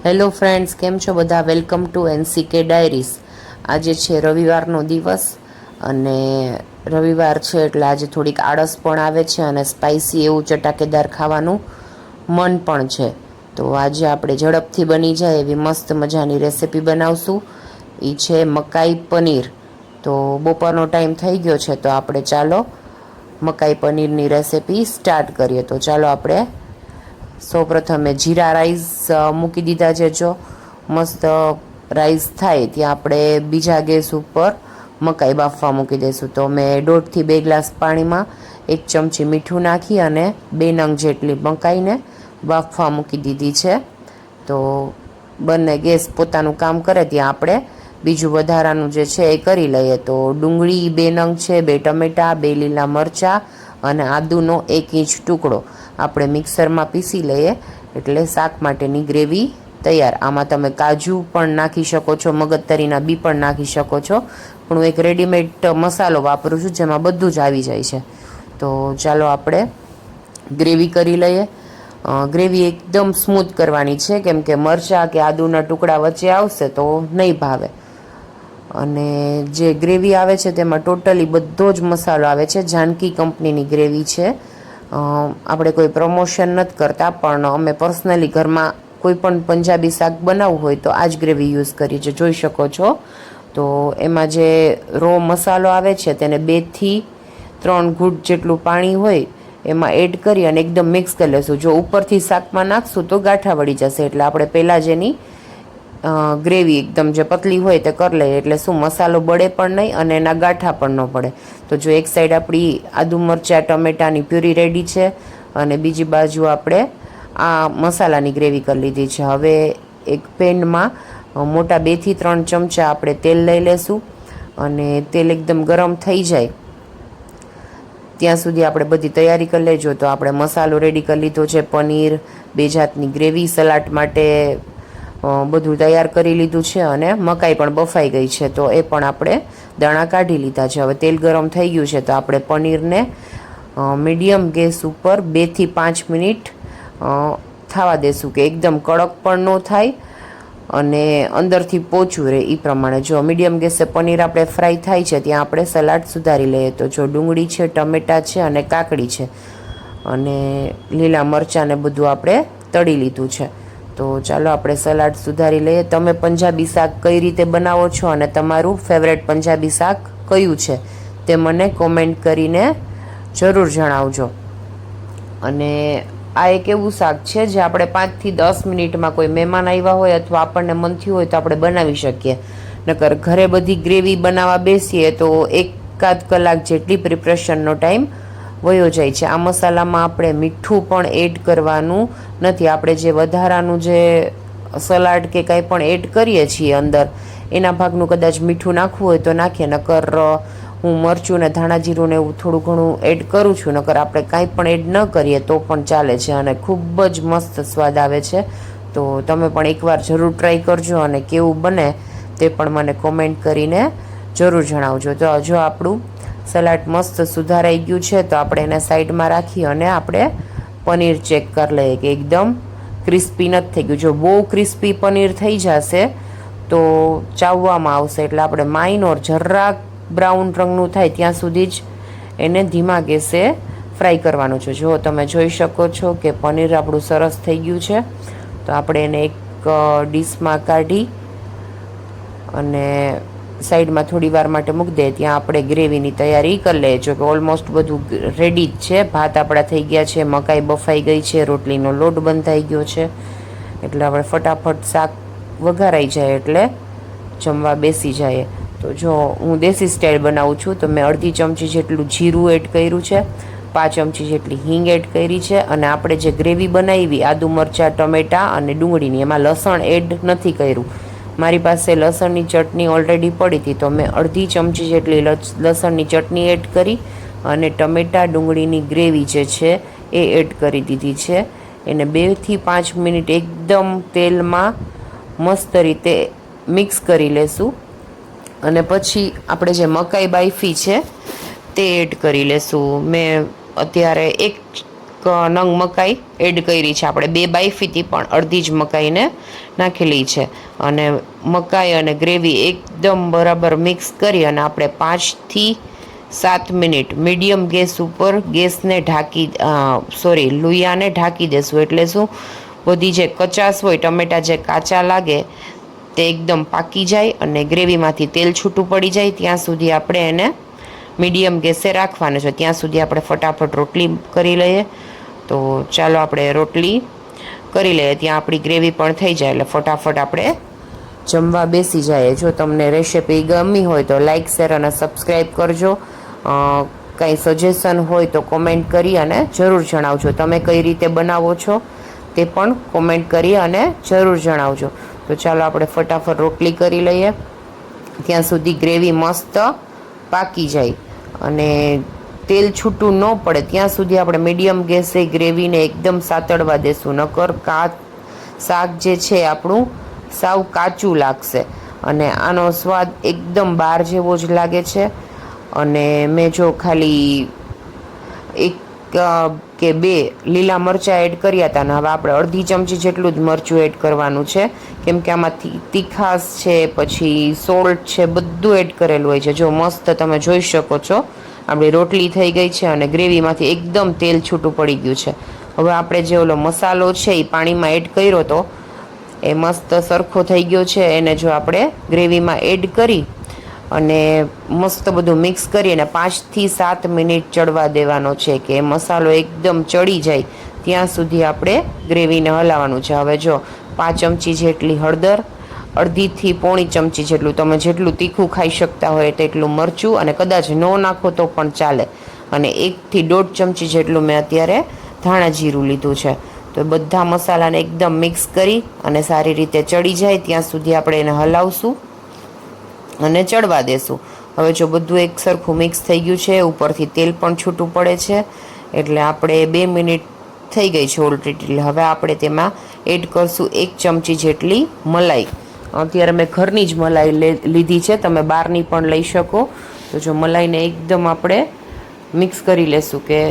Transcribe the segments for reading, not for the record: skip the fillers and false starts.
Hello friends, કેમ છો બધા? Welcome to NCK diaries. આજે છે રવિવારનો દિવસ અને રવિવાર છે એટલે આજે થોડીક આળસ પણ આવે છે અને સ્પાઇસી એવું ચટાકેદાર ખાવાનું મન પણ છે. તો આજે આપણે ઝડપથી બની જાય એવી મસ્ત મજાની રેસિપી બનાવશું. એ છે મકાઈ પનીર. તો બપોરનો ટાઈમ થઈ ગયો છે તો આપણે ચાલો મકાઈ પનીરની રેસિપી સ્ટાર્ટ કરીએ. તો ચાલો આપણે સૌપ્રથમ મેં જીરા રાઈસ મૂકી દીધા છે. જો મસ્ત રાઈસ થાય ત્યાં આપણે બીજા ગેસ ઉપર મકાઈ બાફવા મૂકી દઈશું. તો મેં 1.5 થી 2 ગ્લાસ પાણીમાં 1 ચમચી મીઠું નાખી અને 2 નંગ જેટલી મકાઈને બાફવા મૂકી દીધી છે. તો બંને ગેસ પોતાનું કામ કરે ત્યાં આપણે બીજું વધારાનું જે છે એ કરી લઈએ. તો ડુંગળી 2 નંગ છે, 2 ટમેટાં, 2 લીલા મરચાં અને આદુનો 1 ઇંચ ટુકડો આપણે મિક્સરમાં પીસી લઈએ એટલે શાક માટેની ગ્રેવી તૈયાર. આમાં તમે કાજુ પણ નાખી શકો છો, મગજતરીના બી પણ નાખી શકો છો, પણ હું એક રેડીમેડ મસાલો વાપરું છું જેમાં બધું જ આવી જાય છે. તો ચાલો આપણે ગ્રેવી કરી લઈએ. ગ્રેવી એકદમ સ્મૂથ કરવાની છે કેમ કે મરચાં કે આદુના ટુકડા વચ્ચે આવશે તો નહીં ભાવે. અને જે ગ્રેવી આવે છે તેમાં ટોટલી બધો જ મસાલો આવે છે. જાનકી કંપનીની ગ્રેવી છે. આપણે કોઈ પ્રમોશન નથી કરતા, પણ અમે પર્સનલી ઘરમાં કોઈ પણ પંજાબી શાક બનાવવું હોય તો આ જ ગ્રેવી યુઝ કરીએ છીએ, જોઈ શકો છો. તો એમાં જે રો મસાલો આવે છે તેને 2 થી 3 ઘૂંટ જેટલું પાણી હોય એમાં એડ કરી અને એકદમ મિક્સ કરી લઈશું. જો ઉપરથી શાકમાં નાખશું તો ગાંઠા વળી જશે, એટલે આપણે પહેલાં જ એની ગ્રેવી એકદમ જે પતલી હોય તે કરી લઈએ એટલે શું મસાલો બળે પણ નહીં અને એના ગાંઠા પણ ન પડે. તો જો એક સાઈડ આપણી આદુ મરચાં ટમેટાની પ્યુરી રેડી છે અને બીજી બાજુ આપણે આ મસાલાની ગ્રેવી કરી લીધી છે. હવે એક પેનમાં મોટા 2 થી 3 ચમચા આપણે તેલ લઈ લેશું અને તેલ એકદમ ગરમ થઈ જાય ત્યાં સુધી આપણે બધી તૈયારી કરી લેજો. તો આપણે મસાલો રેડી કરી લીધો છે, પનીર, 2 જાતની ગ્રેવી, સલાડ માટે બધું તૈયાર કરી લીધું છે અને મકાઈ પણ બફાઈ ગઈ છે તો એ પણ આપણે દાણા કાઢી લીધા છે. હવે તેલ ગરમ થઈ ગયું છે તો આપણે પનીરને મીડિયમ ગેસ ઉપર 2 થી 5 મિનિટ થવા દેશું કે એકદમ કડક પણ ન થાય અને અંદરથી પોચું રહે એ પ્રમાણે. જો મીડિયમ ગેસે પનીર આપણે ફ્રાય થાય છે ત્યાં આપણે સલાડ સુધારી લઈએ. તો જો ડુંગળી છે, ટમેટાં છે અને કાકડી છે અને લીલા મરચાંને બધું આપણે તળી લીધું છે. તો ચાલો આપણે સલાડ સુધારી લઈએ. તમે પંજાબી શાક કઈ રીતે બનાવો છો અને તમારું ફેવરેટ પંજાબી શાક કયું છે તે મને કોમેન્ટ કરીને જરૂર જણાવજો. અને આ એક એવું શાક છે જે આપણે 5 થી 10 મિનિટમાં કોઈ મહેમાન આવ્યા હોય અથવા આપણને મન થયું હોય તો આપણે બનાવી શકીએ. નકર ઘરે બધી ગ્રેવી બનાવવા બેસીએ તો 1-1.5 કલાક જેટલી પ્રિપરેશનનો ટાઈમ વયો જાય છે. આ મસાલામાં આપણે મીઠું પણ એડ કરવાનું નથી. આપણે જે વધારાનું જે સલાડ કે કાંઈ પણ એડ કરીએ છીએ અંદર એના ભાગનું કદાચ મીઠું નાખવું હોય તો નાખીએ. નકર હું મરચું ને ધાણા જીરું ને એવું થોડું ઘણું એડ કરું છું. નકર આપણે કાંઈ પણ એડ ન કરીએ તો પણ ચાલે છે અને ખૂબ જ મસ્ત સ્વાદ આવે છે. તો તમે પણ એકવાર જરૂર ટ્રાય કરજો અને કેવું બને તે પણ મને કોમેન્ટ કરીને જરૂર જણાવજો. તો જો આપણું સલાડ મસ્ત સુધારાઈ ગયું છે તો આપણે એને સાઈડમાં રાખી અને આપણે પનીર ચેક કરી લઈએ કે એકદમ ક્રિસ્પી નથી થઈ ગયું. જો બહુ ક્રિસ્પી પનીર થઈ જશે તો ચાવવામાં આવશે એટલે આપણે માઇનોર જરાક બ્રાઉન રંગનું થાય ત્યાં સુધી જ એને ધીમા ગેસે ફ્રાય કરવાનું છે. જો તમે જોઈ શકો છો કે પનીર આપણું સરસ થઈ ગયું છે. તો આપણે એને એક ડીશમાં કાઢી અને સાઈડમાં થોડી વાર માટે મૂકી દઈએ. ત્યાં આપણે ગ્રેવીની તૈયારી કરી લઈએ. જો કે ઓલમોસ્ટ બધું રેડી જ છે. ભાત આપણા થઈ ગયા છે, મકાઈ બફાઈ ગઈ છે, રોટલીનો લોટ બંધાઈ ગયો છે એટલે આપણે ફટાફટ શાક વઘારાઈ જાય એટલે જમવા બેસી જાય. તો જો હું દેશી સ્ટાઇલ બનાવું છું તો મેં અડધી ચમચી જેટલું જીરું એડ કર્યું છે, 5 ચમચી જેટલી હિંગ એડ કરી છે અને આપણે જે ગ્રેવી બનાવી આદુ મરચાં ટમેટાં અને ડુંગળીની એમાં લસણ એડ નથી કર્યું. મારી પાસે લસણની ચટણી ઓલરેડી પડી હતી તો મેં અડધી ચમચી જેટલી લસણની ચટણી એડ કરી અને ટમેટાં ડુંગળીની ગ્રેવી જે છે એ એડ કરી દીધી છે. એને 2 થી 5 મિનિટ એકદમ તેલમાં મસ્ત રીતે મિક્સ કરી લેશું અને પછી આપણે જે મકાઈ બાફી છે તે એડ કરી લેશું. મેં અત્યારે 1 નંગ મકાઈ એડ કરી છે. આપણે 2 બાફીથી પણ અડધી જ મકાઈને નાખેલી છે. અને મકાઈ અને ગ્રેવી એકદમ બરાબર મિક્સ કરી અને આપણે 5 થી 7 મિનિટ મીડિયમ ગેસ ઉપર ગેસને લુયાને ઢાંકી દેશું. એટલે શું, બધી જે કચાશ હોય, ટમેટા જે કાચા લાગે તે એકદમ પાકી જાય અને ગ્રેવીમાંથી તેલ છૂટું પડી જાય ત્યાં સુધી આપણે એને મીડિયમ ગેસે રાખવાનું છે. ત્યાં સુધી આપણે ફટાફટ રોટલી કરી લઈએ. તો ચાલો આપણે રોટલી કરી લઈએ, ત્યાં આપણી ગ્રેવી પણ થઈ જાય એટલે ફટાફટ આપણે જમવા બેસી જાય. જો તમને રેસીપી ગમી હોય તો લાઇક, શેર અને સબસ્ક્રાઈબ કરજો. કંઈ સજેશન હોય તો કોમેન્ટ કરી અને જરૂર જણાવજો. તમે કઈ રીતે બનાવો છો તે પણ કોમેન્ટ કરી અને જરૂર જણાવજો. તો ચાલો આપણે ફટાફટ રોટલી કરી લઈએ, ત્યાં સુધી ગ્રેવી મસ્ત પાકી જાય અને તેલ છૂટું ન પડે ત્યાં સુધી આપણે મીડિયમ ગેસે ગ્રેવીને એકદમ સાતળવા દેશું. નકર શાક જે છે આપણું સાવ કાચું લાગશે અને આનો સ્વાદ એકદમ બહાર જેવો જ લાગે છે. અને મેં જો ખાલી 1 કે 2 લીલા મરચાં એડ કર્યા હતા ને હવે આપણે અડધી ચમચી જેટલું જ મરચું એડ કરવાનું છે, કેમ કે આમાંથી તીખાશ છે, પછી સોલ્ટ છે, બધું એડ કરેલું હોય છે. જો મસ્ત તમે જોઈ શકો છો આપણી રોટલી થઈ ગઈ છે અને ગ્રેવીમાંથી એકદમ તેલ છૂટું પડી ગયું છે. હવે આપણે જે ઓલો મસાલો છે એ પાણીમાં એડ કર્યો તો એ મસ્ત સરખો થઈ ગયો છે. એને જો આપણે ગ્રેવીમાં એડ કરી અને મસ્ત બધું મિક્સ કરી અને 5 થી 7 મિનિટ ચડવા દેવાનો છે, કે મસાલો એકદમ ચડી જાય ત્યાં સુધી આપણે ગ્રેવીને હલાવવાનું છે. હવે જો 5 ચમચી જેટલી હળદર, અડધીથી પોણી ચમચી જેટલું, તમે જેટલું તીખું ખાઈ શકતા હોય તેટલું મરચું, અને કદાચ ન નાખો તો પણ ચાલે, અને 1 થી 1.5 ચમચી જેટલું મેં અત્યારે ધાણા જીરું લીધું છે. તો બધા મસાલાને એકદમ મિક્સ કરી અને સારી રીતે ચડી જાય ત્યાં સુધી આપણે એને હલાવશું અને ચડવા દેશું. હવે જો બધું એક સરખું મિક્સ થઈ ગયું છે, ઉપરથી તેલ પણ છૂટું પડે છે, એટલે આપણે 2 મિનિટ થઈ ગઈ છે ઓલરેડી. એટલે હવે આપણે તેમાં એડ કરશું 1 ચમચી જેટલી મલાઈ. અત્યારે મેં ઘરની જ મલાઈ લીધી છે, તમે બહારની પણ લઈ શકો. તો જો મલાઈને એકદમ આપણે મિક્સ કરી લેશું કે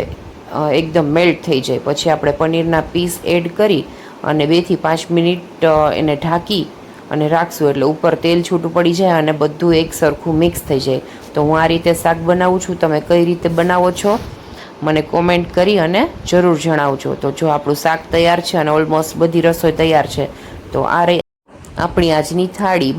એકદમ મેલ્ટ થઈ જાય. પછી આપણે પનીરના પીસ એડ કરી અને 2 થી 5 મિનિટ એને ઢાંકી અને રાખશું, એટલે ઉપર તેલ છૂટું પડી જાય અને બધું એક સરખું મિક્સ થઈ જાય. તો હું આ રીતે શાક બનાવું છું, તમે કઈ રીતે બનાવો છો મને કોમેન્ટ કરી અને જરૂર જણાવજો. તો જો આપણું શાક તૈયાર છે અને ઓલમોસ્ટ બધી રસોઈ તૈયાર છે. તો આ આપણી આજની થાળી.